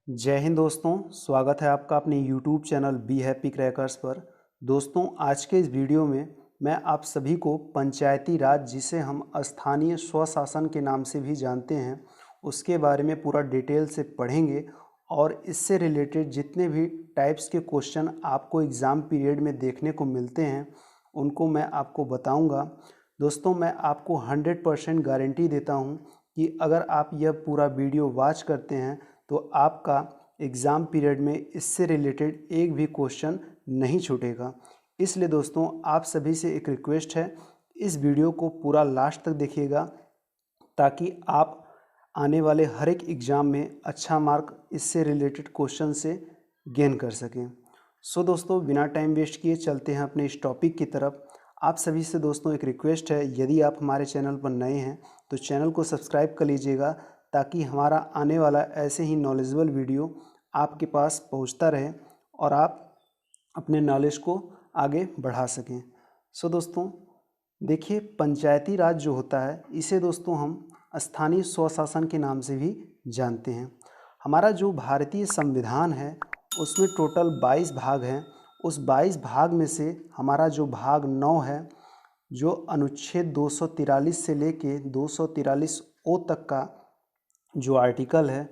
जय हिंद दोस्तों, स्वागत है आपका अपने YouTube channel be happy crackers पर। दोस्तों, आज के इस वीडियो में मैं आप सभी को पंचायती राज, जिसे हम स्थानीय स्वशासन के नाम से भी जानते हैं, उसके बारे में पूरा डिटेल से पढ़ेंगे और इससे रिलेटेड जितने भी टाइप्स के क्वेश्चन आपको एग्ज़ाम पीरियड में देखने को मिलते हैं उनको मैं आपको बताऊंगा। दोस्तों, मैं आपको 100% गारंटी देता हूं कि अगर आप यह पूरा वीडियो वॉच करते हैं तो आपका एग्ज़ाम पीरियड में इससे रिलेटेड एक भी क्वेश्चन नहीं छूटेगा। इसलिए दोस्तों, आप सभी से एक रिक्वेस्ट है, इस वीडियो को पूरा लास्ट तक देखिएगा ताकि आप आने वाले हर एक एग्ज़ाम में अच्छा मार्क इससे रिलेटेड क्वेश्चन से गेन कर सकें। सो दोस्तों, बिना टाइम वेस्ट किए चलते हैं अपने इस टॉपिक की तरफ। आप सभी से दोस्तों एक रिक्वेस्ट है, यदि आप हमारे चैनल पर नए हैं तो चैनल को सब्सक्राइब कर लीजिएगा ताकि हमारा आने वाला ऐसे ही नॉलेजेबल वीडियो आपके पास पहुंचता रहे और आप अपने नॉलेज को आगे बढ़ा सकें। सो दोस्तों, देखिए, पंचायती राज जो होता है इसे दोस्तों हम स्थानीय स्वशासन के नाम से भी जानते हैं। हमारा जो भारतीय संविधान है उसमें टोटल 22 भाग हैं। उस 22 भाग में से हमारा जो भाग 9 है, जो अनुच्छेद 243 से लेके 243 ओ तक का जो आर्टिकल है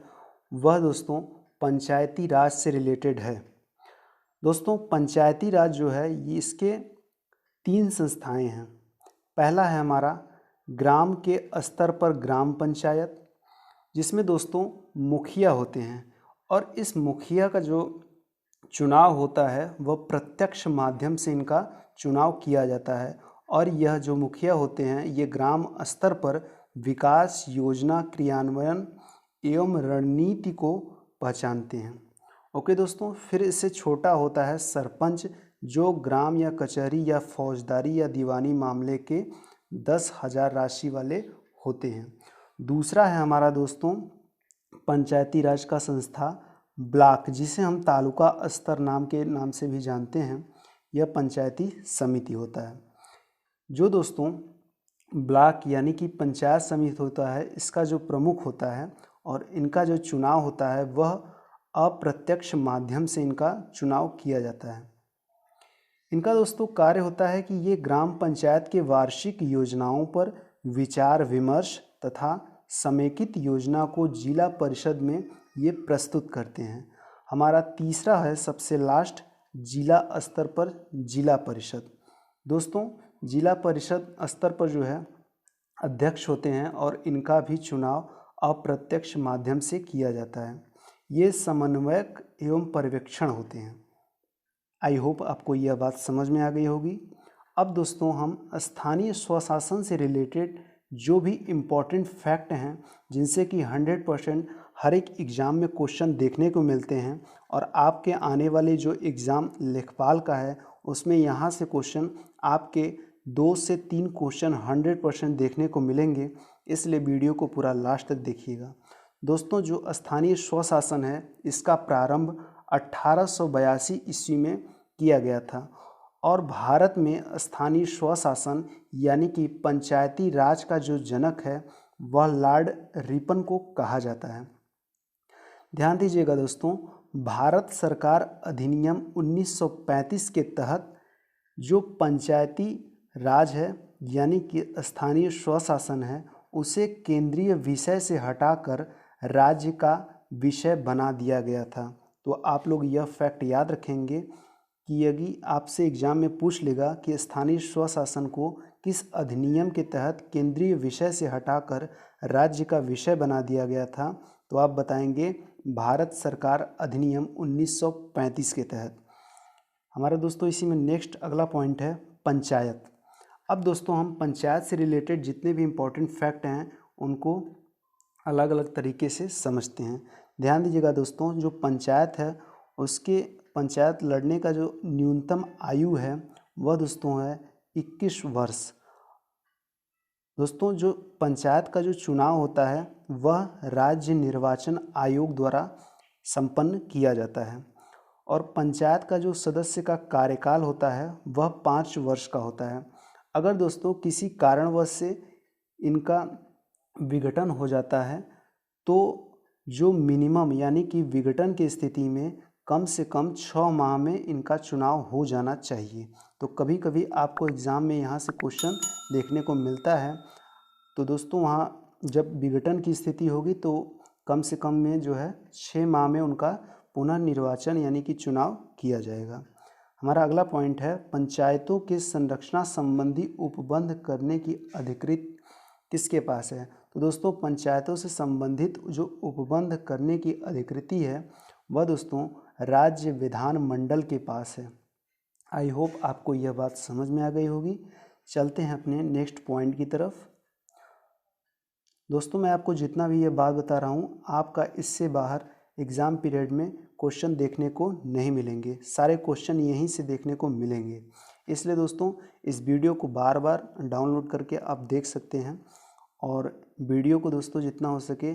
वह दोस्तों पंचायती राज से रिलेटेड है। दोस्तों, पंचायती राज जो है ये इसके 3 संस्थाएं हैं। पहला है हमारा ग्राम के स्तर पर ग्राम पंचायत, जिसमें दोस्तों मुखिया होते हैं और इस मुखिया का जो चुनाव होता है वह प्रत्यक्ष माध्यम से इनका चुनाव किया जाता है और यह जो मुखिया होते हैं ये ग्राम स्तर पर विकास योजना क्रियान्वयन एवं रणनीति को पहचानते हैं। ओके दोस्तों, फिर इससे छोटा होता है सरपंच, जो ग्राम या कचहरी या फौजदारी या दीवानी मामले के 10,000 राशि वाले होते हैं। दूसरा है हमारा दोस्तों पंचायती राज का संस्था ब्लॉक, जिसे हम तालुका स्तर नाम से भी जानते हैं। यह पंचायती समिति होता है। जो दोस्तों ब्लॉक यानी कि पंचायत समिति होता है, इसका जो प्रमुख होता है और इनका जो चुनाव होता है वह अप्रत्यक्ष माध्यम से इनका चुनाव किया जाता है। इनका दोस्तों कार्य होता है कि ये ग्राम पंचायत के वार्षिक योजनाओं पर विचार विमर्श तथा समेकित योजना को जिला परिषद में ये प्रस्तुत करते हैं। हमारा तीसरा है सबसे लास्ट, जिला स्तर पर जिला परिषद। दोस्तों, जिला परिषद स्तर पर जो है अध्यक्ष होते हैं और इनका भी चुनाव अप्रत्यक्ष माध्यम से किया जाता है। ये समन्वयक एवं पर्यवेक्षण होते हैं। आई होप आपको यह बात समझ में आ गई होगी। अब दोस्तों हम स्थानीय स्वशासन से रिलेटेड जो भी इम्पोर्टेंट फैक्ट हैं, जिनसे कि 100% हर एक एग्ज़ाम में क्वेश्चन देखने को मिलते हैं और आपके आने वाले जो एग्ज़ाम लेखपाल का है उसमें यहाँ से क्वेश्चन आपके 2 से 3 क्वेश्चन 100% देखने को मिलेंगे, इसलिए वीडियो को पूरा लास्ट तक देखिएगा। दोस्तों, जो स्थानीय स्वशासन है इसका प्रारंभ 1882 ईस्वी में किया गया था और भारत में स्थानीय स्वशासन यानी कि पंचायती राज का जो जनक है वह लॉर्ड रिपन को कहा जाता है। ध्यान दीजिएगा दोस्तों, भारत सरकार अधिनियम 1935 के तहत जो पंचायती राज है यानी कि स्थानीय स्वशासन है उसे केंद्रीय विषय से हटाकर राज्य का विषय बना दिया गया था। तो आप लोग यह फैक्ट याद रखेंगे कि यदि आपसे एग्जाम में पूछ लेगा कि स्थानीय स्वशासन को किस अधिनियम के तहत केंद्रीय विषय से हटाकर राज्य का विषय बना दिया गया था, तो आप बताएंगे भारत सरकार अधिनियम 1935 के तहत। हमारा दोस्तों इसी में नेक्स्ट अगला पॉइंट है पंचायत। अब दोस्तों हम पंचायत से रिलेटेड जितने भी इम्पोर्टेंट फैक्ट हैं उनको अलग अलग तरीके से समझते हैं। ध्यान दीजिएगा दोस्तों, जो पंचायत है उसके पंचायत लड़ने का जो न्यूनतम आयु है वह दोस्तों है 21 वर्ष। दोस्तों, जो पंचायत का जो चुनाव होता है वह राज्य निर्वाचन आयोग द्वारा संपन्न किया जाता है और पंचायत का जो सदस्य का कार्यकाल होता है वह 5 वर्ष का होता है। अगर दोस्तों किसी कारणवश से इनका विघटन हो जाता है तो जो मिनिमम यानी कि विघटन की स्थिति में कम से कम 6 माह में इनका चुनाव हो जाना चाहिए। तो कभी कभी आपको एग्ज़ाम में यहाँ से क्वेश्चन देखने को मिलता है। तो दोस्तों वहाँ जब विघटन की स्थिति होगी तो कम से कम में जो है 6 माह में उनका पुनर्निर्वाचन यानी कि चुनाव किया जाएगा। हमारा अगला पॉइंट है, पंचायतों के संरचना संबंधी उपबंध करने की अधिकृत किसके पास है। तो दोस्तों पंचायतों से संबंधित जो उपबंध करने की अधिकृति है वह दोस्तों राज्य विधानमंडल के पास है। आई होप आपको यह बात समझ में आ गई होगी। चलते हैं अपने नेक्स्ट पॉइंट की तरफ। दोस्तों मैं आपको जितना भी ये बात बता रहा हूँ आपका इससे बाहर एग्ज़ाम पीरियड में क्वेश्चन देखने को नहीं मिलेंगे, सारे क्वेश्चन यहीं से देखने को मिलेंगे। इसलिए दोस्तों इस वीडियो को बार बार डाउनलोड करके आप देख सकते हैं और वीडियो को दोस्तों जितना हो सके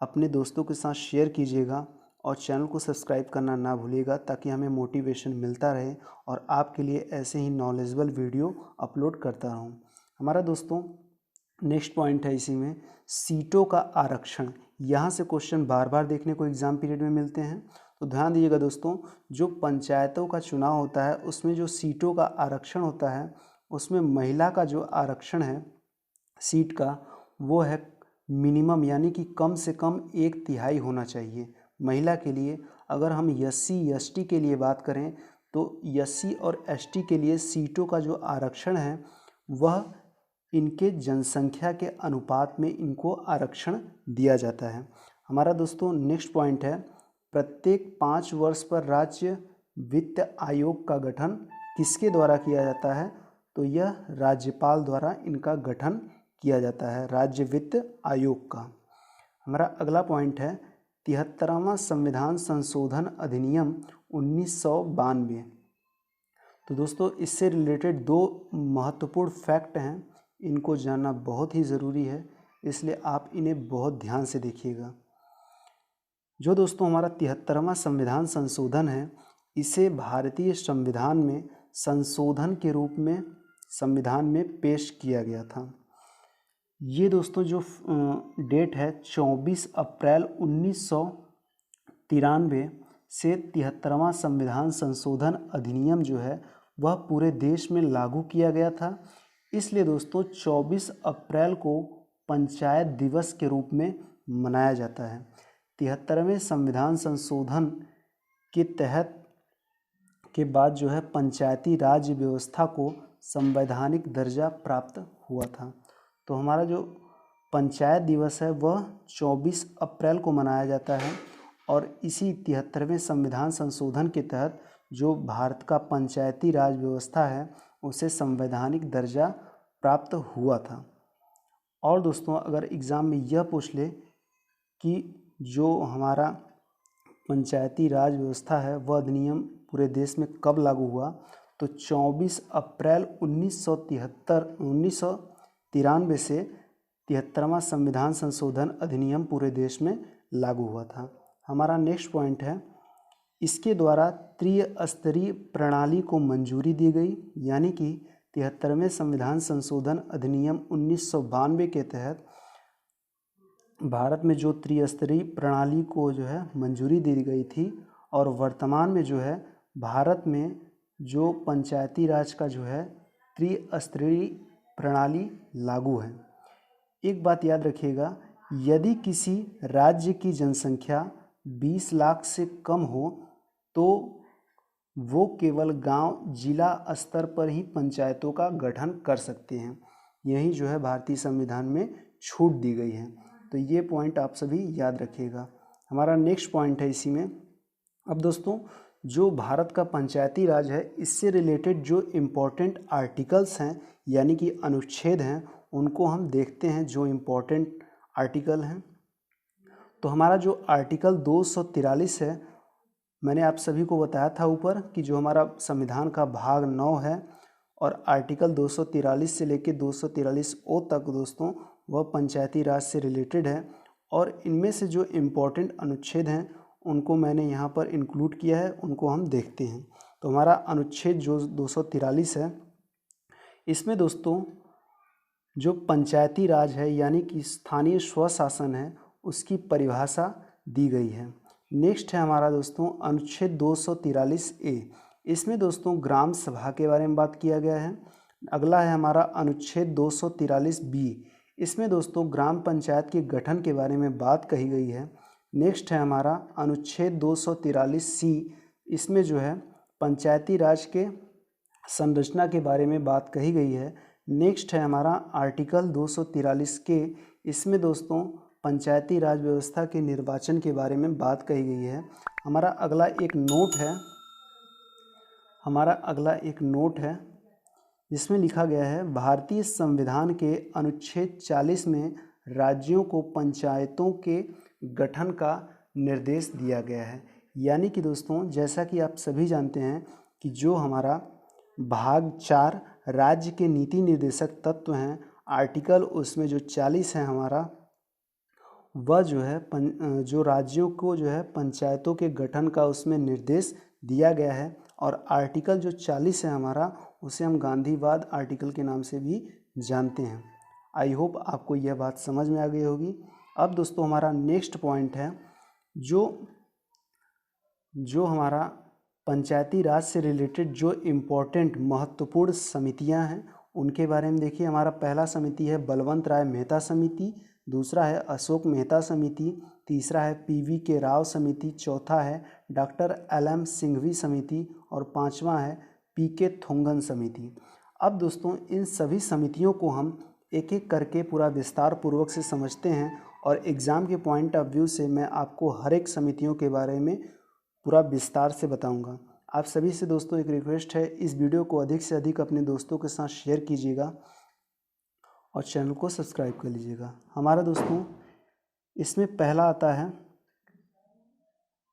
अपने दोस्तों के साथ शेयर कीजिएगा और चैनल को सब्सक्राइब करना ना भूलिएगा ताकि हमें मोटिवेशन मिलता रहे और आपके लिए ऐसे ही नॉलेजेबल वीडियो अपलोड करता रहूँ। हमारा दोस्तों नेक्स्ट पॉइंट है इसी में, सीटों का आरक्षण। यहाँ से क्वेश्चन बार बार देखने को एग्ज़ाम पीरियड में मिलते हैं। तो ध्यान दीजिएगा दोस्तों, जो पंचायतों का चुनाव होता है उसमें जो सीटों का आरक्षण होता है उसमें महिला का जो आरक्षण है सीट का वो है मिनिमम यानी कि कम से कम 1/3 होना चाहिए महिला के लिए। अगर हम SC ST के लिए बात करें तो SC और ST के लिए सीटों का जो आरक्षण है वह इनके जनसंख्या के अनुपात में इनको आरक्षण दिया जाता है। हमारा दोस्तों नेक्स्ट पॉइंट है, प्रत्येक 5 वर्ष पर राज्य वित्त आयोग का गठन किसके द्वारा किया जाता है। तो यह राज्यपाल द्वारा इनका गठन किया जाता है, राज्य वित्त आयोग का। हमारा अगला पॉइंट है 73वां संविधान संशोधन अधिनियम 1992। तो दोस्तों इससे रिलेटेड 2 महत्वपूर्ण फैक्ट हैं, इनको जानना बहुत ही ज़रूरी है, इसलिए आप इन्हें बहुत ध्यान से देखिएगा। जो दोस्तों हमारा 73वां संविधान संशोधन है इसे भारतीय संविधान में संशोधन के रूप में संविधान में पेश किया गया था। ये दोस्तों जो डेट है 24 अप्रैल 1993 से 73वां संविधान संशोधन अधिनियम जो है वह पूरे देश में लागू किया गया था। इसलिए दोस्तों 24 अप्रैल को पंचायत दिवस के रूप में मनाया जाता है। 73वें संविधान संशोधन के तहत के बाद जो है पंचायती राज व्यवस्था को संवैधानिक दर्जा प्राप्त हुआ था। तो हमारा जो पंचायत दिवस है वह 24 अप्रैल को मनाया जाता है और इसी 73वें संविधान संशोधन के तहत जो भारत का पंचायती राज व्यवस्था है उसे संवैधानिक दर्जा प्राप्त हुआ था। और दोस्तों अगर एग्ज़ाम में यह पूछ ले कि जो हमारा पंचायती राज व्यवस्था है वह अधिनियम पूरे देश में कब लागू हुआ, तो 24 अप्रैल 1993 से 73वां संविधान संशोधन अधिनियम पूरे देश में लागू हुआ था। हमारा नेक्स्ट पॉइंट है, इसके द्वारा त्रिस्तरीय प्रणाली को मंजूरी दी गई, यानी कि 73वें संविधान संशोधन अधिनियम 1992 के तहत भारत में जो त्रिस्तरीय प्रणाली को जो है मंजूरी दी गई थी और वर्तमान में जो है भारत में जो पंचायती राज का जो है त्रिस्तरीय प्रणाली लागू है। एक बात याद रखिएगा, यदि किसी राज्य की जनसंख्या 20 लाख से कम हो तो वो केवल गांव जिला स्तर पर ही पंचायतों का गठन कर सकते हैं। यही जो है भारतीय संविधान में छूट दी गई है। तो ये पॉइंट आप सभी याद रखिएगा। हमारा नेक्स्ट पॉइंट है इसी में। अब दोस्तों जो भारत का पंचायती राज है इससे रिलेटेड जो इम्पोर्टेंट आर्टिकल्स हैं यानी कि अनुच्छेद हैं उनको हम देखते हैं, जो इम्पोर्टेंट आर्टिकल हैं। तो हमारा जो आर्टिकल 243 है, मैंने आप सभी को बताया था ऊपर कि जो हमारा संविधान का भाग 9 है और आर्टिकल 243 से लेकर 243O तक दोस्तों वह पंचायती राज से रिलेटेड है। और इनमें से जो इम्पोर्टेंट अनुच्छेद हैं उनको मैंने यहाँ पर इंक्लूड किया है, उनको हम देखते हैं। तो हमारा अनुच्छेद जो 243 है, इसमें दोस्तों जो पंचायती राज है यानी कि स्थानीय स्वशासन है उसकी परिभाषा दी गई है। नेक्स्ट है हमारा दोस्तों अनुच्छेद 243A। इसमें दोस्तों ग्राम सभा के बारे में बात किया गया है। अगला है हमारा अनुच्छेद 243B। इसमें दोस्तों ग्राम पंचायत के गठन के बारे में बात कही गई है। नेक्स्ट है हमारा अनुच्छेद 243C। इसमें जो है पंचायती राज के संरचना के बारे में बात कही गई है। नेक्स्ट है हमारा आर्टिकल 243K। इसमें दोस्तों पंचायती राज व्यवस्था के निर्वाचन के बारे में बात कही गई है। हमारा अगला एक नोट है जिसमें लिखा गया है भारतीय संविधान के अनुच्छेद 40 में राज्यों को पंचायतों के गठन का निर्देश दिया गया है। यानी कि दोस्तों जैसा कि आप सभी जानते हैं कि जो हमारा भाग 4 राज्य के नीति निर्देशक तत्व हैं, आर्टिकल उसमें जो 40 है हमारा, वह जो है जो राज्यों को जो है पंचायतों के गठन का उसमें निर्देश दिया गया है। और आर्टिकल जो 40 है हमारा, उसे हम गांधीवाद आर्टिकल के नाम से भी जानते हैं। आई होप आपको यह बात समझ में आ गई होगी। अब दोस्तों हमारा नेक्स्ट पॉइंट है जो हमारा पंचायती राज से रिलेटेड जो इम्पोर्टेंट महत्वपूर्ण समितियां हैं उनके बारे में देखिए। हमारा पहला समिति है बलवंत राय मेहता समिति, दूसरा है अशोक मेहता समिति, तीसरा है PV के राव समिति, चौथा है डॉक्टर LM सिंघवी समिति और पांचवा है PK थोंगन समिति। अब दोस्तों इन सभी समितियों को हम एक एक करके पूरा विस्तार पूर्वक से समझते हैं और एग्ज़ाम के पॉइंट ऑफ व्यू से मैं आपको हर एक समितियों के बारे में पूरा विस्तार से बताऊंगा। आप सभी से दोस्तों एक रिक्वेस्ट है, इस वीडियो को अधिक से अधिक अपने दोस्तों के साथ शेयर कीजिएगा और चैनल को सब्सक्राइब कर लीजिएगा। हमारा दोस्तों इसमें पहला आता है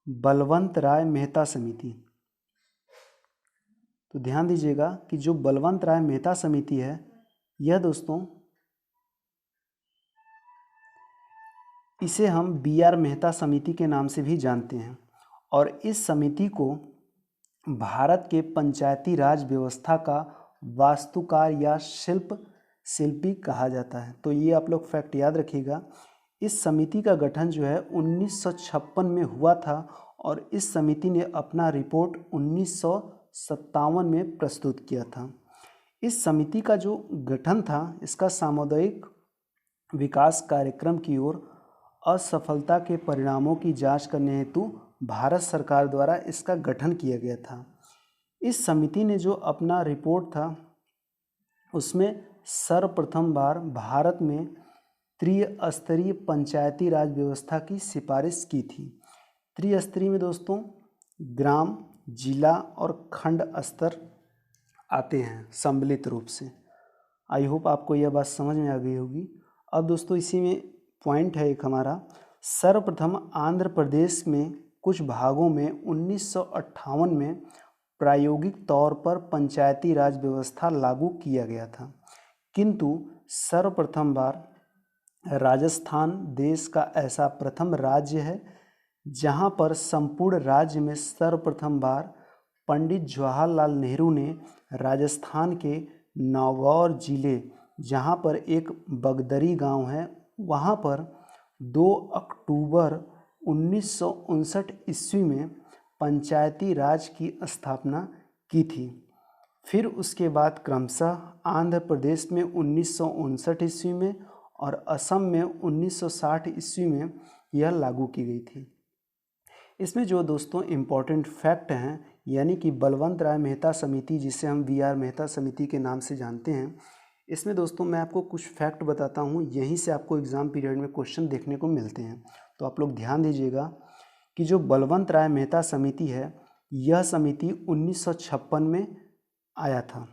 बलवंत राय मेहता समिति। तो ध्यान दीजिएगा कि जो बलवंत राय मेहता समिति है, यह दोस्तों इसे हम BR मेहता समिति के नाम से भी जानते हैं और इस समिति को भारत के पंचायती राज व्यवस्था का वास्तुकार या शिल्पी कहा जाता है। तो ये आप लोग फैक्ट याद रखिएगा। इस समिति का गठन जो है 1956 में हुआ था और इस समिति ने अपना रिपोर्ट 1957 में प्रस्तुत किया था। इस समिति का जो गठन था, इसका सामुदायिक विकास कार्यक्रम की ओर असफलता के परिणामों की जांच करने हेतु भारत सरकार द्वारा इसका गठन किया गया था। इस समिति ने जो अपना रिपोर्ट था उसमें सर्वप्रथम बार भारत में त्रिस्तरीय पंचायती राज व्यवस्था की सिफारिश की थी। त्रिस्तरीय में दोस्तों ग्राम, जिला और खंड स्तर आते हैं सम्मिलित रूप से। आई होप आपको यह बात समझ में आ गई होगी। अब दोस्तों इसी में पॉइंट है एक हमारा, सर्वप्रथम आंध्र प्रदेश में कुछ भागों में 1958 में प्रायोगिक तौर पर पंचायती राज व्यवस्था लागू किया गया था, किंतु सर्वप्रथम बार राजस्थान देश का ऐसा प्रथम राज्य है जहां पर संपूर्ण राज्य में सर्वप्रथम बार पंडित जवाहरलाल नेहरू ने राजस्थान के नागौर जिले, जहां पर एक बगदरी गांव है, वहां पर 2 अक्टूबर 1959 ईस्वी में पंचायती राज की स्थापना की थी। फिर उसके बाद क्रमशः आंध्र प्रदेश में 1959 ईस्वी में और असम में 1960 ईस्वी में यह लागू की गई थी। इसमें जो दोस्तों इम्पॉर्टेंट फैक्ट हैं, यानी कि बलवंत राय मेहता समिति, जिसे हम BR मेहता समिति के नाम से जानते हैं, इसमें दोस्तों मैं आपको कुछ फैक्ट बताता हूँ, यहीं से आपको एग्ज़ाम पीरियड में क्वेश्चन देखने को मिलते हैं। तो आप लोग ध्यान दीजिएगा कि जो बलवंत राय मेहता समिति है, यह समिति 1956 में आया था,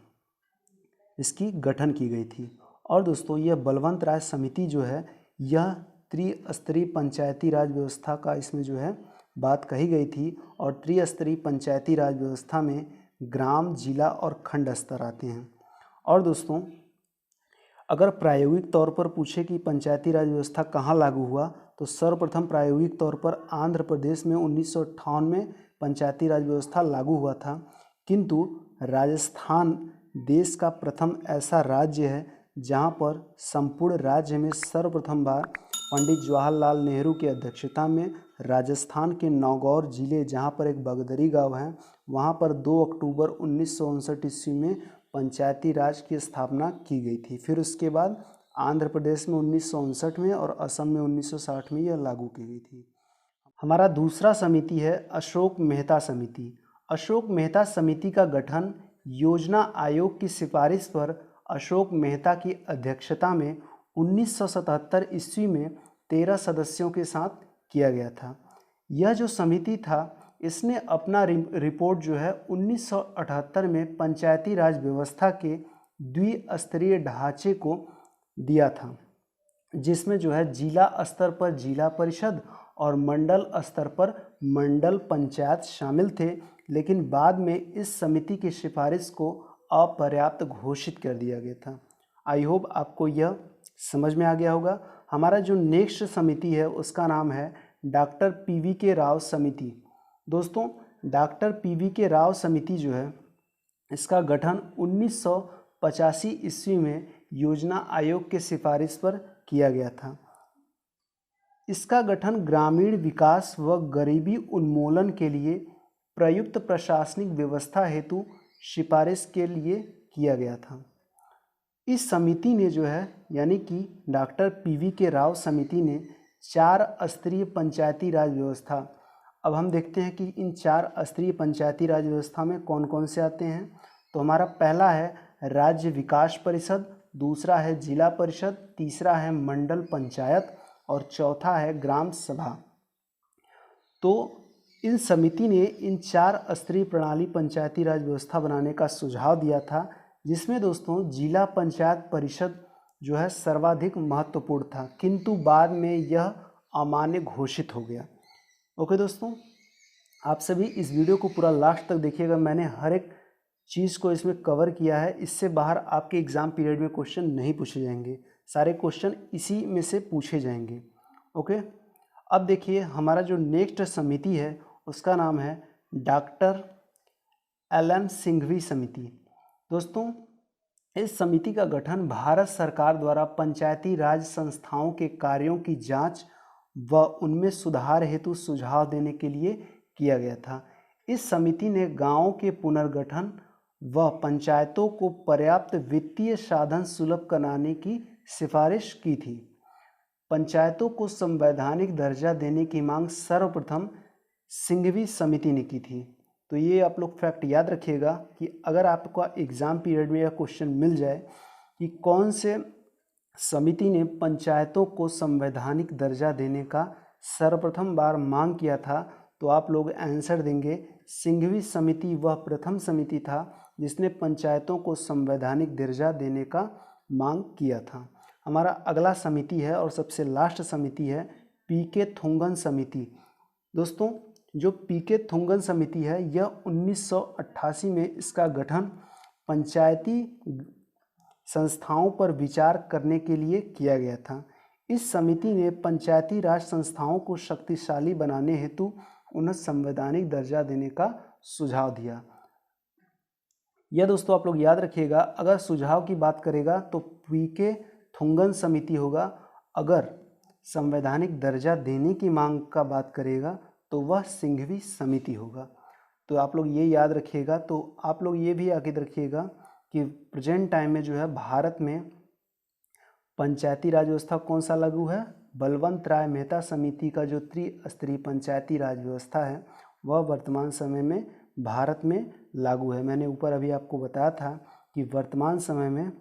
इसकी गठन की गई थी। और दोस्तों यह बलवंत राय समिति जो है, यह त्रिस्तरीय पंचायती राज व्यवस्था का इसमें जो है बात कही गई थी और त्रिस्तरीय पंचायती राज व्यवस्था में ग्राम, जिला और खंड स्तर आते हैं। और दोस्तों अगर प्रायोगिक तौर पर पूछे कि पंचायती राज व्यवस्था कहाँ लागू हुआ, तो सर्वप्रथम प्रायोगिक तौर पर आंध्र प्रदेश में 1958 में पंचायती राज व्यवस्था लागू हुआ था, किंतु राजस्थान देश का प्रथम ऐसा राज्य है जहाँ पर संपूर्ण राज्य में सर्वप्रथम बार पंडित जवाहरलाल नेहरू की अध्यक्षता में राजस्थान के नागौर जिले जहाँ पर एक बगदरी गांव है, वहाँ पर 2 अक्टूबर 1959 ईस्वी में पंचायती राज की स्थापना की गई थी। फिर उसके बाद आंध्र प्रदेश में 1959 में और असम में 1960 में यह लागू की गई थी। हमारा दूसरा समिति है अशोक मेहता समिति। अशोक मेहता समिति का गठन योजना आयोग की सिफारिश पर अशोक मेहता की अध्यक्षता में 1977 ईस्वी में 13 सदस्यों के साथ किया गया था। यह जो समिति था इसने अपना रिपोर्ट जो है 1978 में पंचायती राज व्यवस्था के द्विस्तरीय ढांचे को दिया था, जिसमें जो है जिला स्तर पर जिला परिषद और मंडल स्तर पर मंडल पंचायत शामिल थे, लेकिन बाद में इस समिति की सिफारिश को अपर्याप्त घोषित कर दिया गया था। आई होप आपको यह समझ में आ गया होगा। हमारा जो नेक्स्ट समिति है उसका नाम है डॉक्टर PV राव समिति। दोस्तों, डॉक्टर PV राव समिति जो है इसका गठन 1985 ईस्वी में योजना आयोग के सिफारिश पर किया गया था। इसका गठन ग्रामीण विकास व गरीबी उन्मूलन के लिए प्रयुक्त प्रशासनिक व्यवस्था हेतु सिफारिश के लिए किया गया था। इस समिति ने जो है यानी कि डॉक्टर PV राव समिति ने 4 स्तरीय पंचायती राज व्यवस्था, अब हम देखते हैं कि इन 4 स्तरीय पंचायती राज व्यवस्था में कौन कौन से आते हैं। तो हमारा पहला है राज्य विकास परिषद, दूसरा है जिला परिषद, तीसरा है मंडल पंचायत और चौथा है ग्राम सभा। तो इन समिति ने इन 4 स्तरीय प्रणाली पंचायती राज व्यवस्था बनाने का सुझाव दिया था, जिसमें दोस्तों जिला पंचायत परिषद जो है सर्वाधिक महत्वपूर्ण था, किंतु बाद में यह अमान्य घोषित हो गया। ओके दोस्तों, आप सभी इस वीडियो को पूरा लास्ट तक देखिएगा। मैंने हर एक चीज़ को इसमें कवर किया है। इससे बाहर आपके एग्ज़ाम पीरियड में क्वेश्चन नहीं पूछे जाएंगे, सारे क्वेश्चन इसी में से पूछे जाएंगे। ओके, अब देखिए हमारा जो नेक्स्ट समिति है उसका नाम है डॉक्टर LM सिंघवी समिति। दोस्तों, इस समिति का गठन भारत सरकार द्वारा पंचायती राज संस्थाओं के कार्यों की जांच व उनमें सुधार हेतु सुझाव देने के लिए किया गया था। इस समिति ने गांवों के पुनर्गठन व पंचायतों को पर्याप्त वित्तीय साधन सुलभ कराने की सिफारिश की थी। पंचायतों को संवैधानिक दर्जा देने की मांग सर्वप्रथम सिंघवी समिति ने की थी। तो ये आप लोग फैक्ट याद रखिएगा कि अगर आपका एग्ज़ाम पीरियड में यह क्वेश्चन मिल जाए कि कौन से समिति ने पंचायतों को संवैधानिक दर्जा देने का सर्वप्रथम बार मांग किया था, तो आप लोग आंसर देंगे सिंघवी समिति वह प्रथम समिति था जिसने पंचायतों को संवैधानिक दर्जा देने का मांग किया था। हमारा अगला समिति है और सबसे लास्ट समिति है PK थुंगन समिति। दोस्तों, जो PK थुंगन समिति है यह 1988 में इसका गठन पंचायती संस्थाओं पर विचार करने के लिए किया गया था। इस समिति ने पंचायती राज संस्थाओं को शक्तिशाली बनाने हेतु उन्हें संवैधानिक दर्जा देने का सुझाव दिया। यह दोस्तों आप लोग याद रखिएगा, अगर सुझाव की बात करेगा तो PK थुंगन समिति होगा, अगर संवैधानिक दर्जा देने की मांग का बात करेगा तो वह सिंघवी समिति होगा। तो आप लोग ये याद रखिएगा। तो आप लोग ये भी याद रखिएगा कि प्रेजेंट टाइम में जो है भारत में पंचायती राज व्यवस्था कौन सा लागू है, बलवंत राय मेहता समिति का जो त्रिस्तरीय पंचायती राज व्यवस्था है वह वर्तमान समय में भारत में लागू है। मैंने ऊपर अभी आपको बताया था कि वर्तमान समय में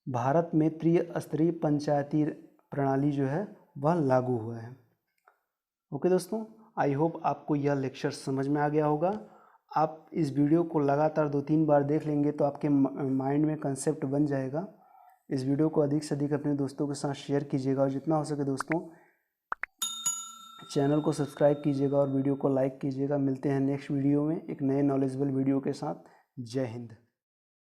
भारत में त्रिस्तरीय पंचायती प्रणाली जो है वह लागू हुआ है। ओके दोस्तों, आई होप आपको यह लेक्चर समझ में आ गया होगा। आप इस वीडियो को लगातार 2-3 बार देख लेंगे तो आपके माइंड में कंसेप्ट बन जाएगा। इस वीडियो को अधिक से अधिक अपने दोस्तों के साथ शेयर कीजिएगा और जितना हो सके दोस्तों चैनल को सब्सक्राइब कीजिएगा और वीडियो को लाइक कीजिएगा। मिलते हैं नेक्स्ट वीडियो में एक नए नॉलेजेबल वीडियो के साथ। जय हिंद।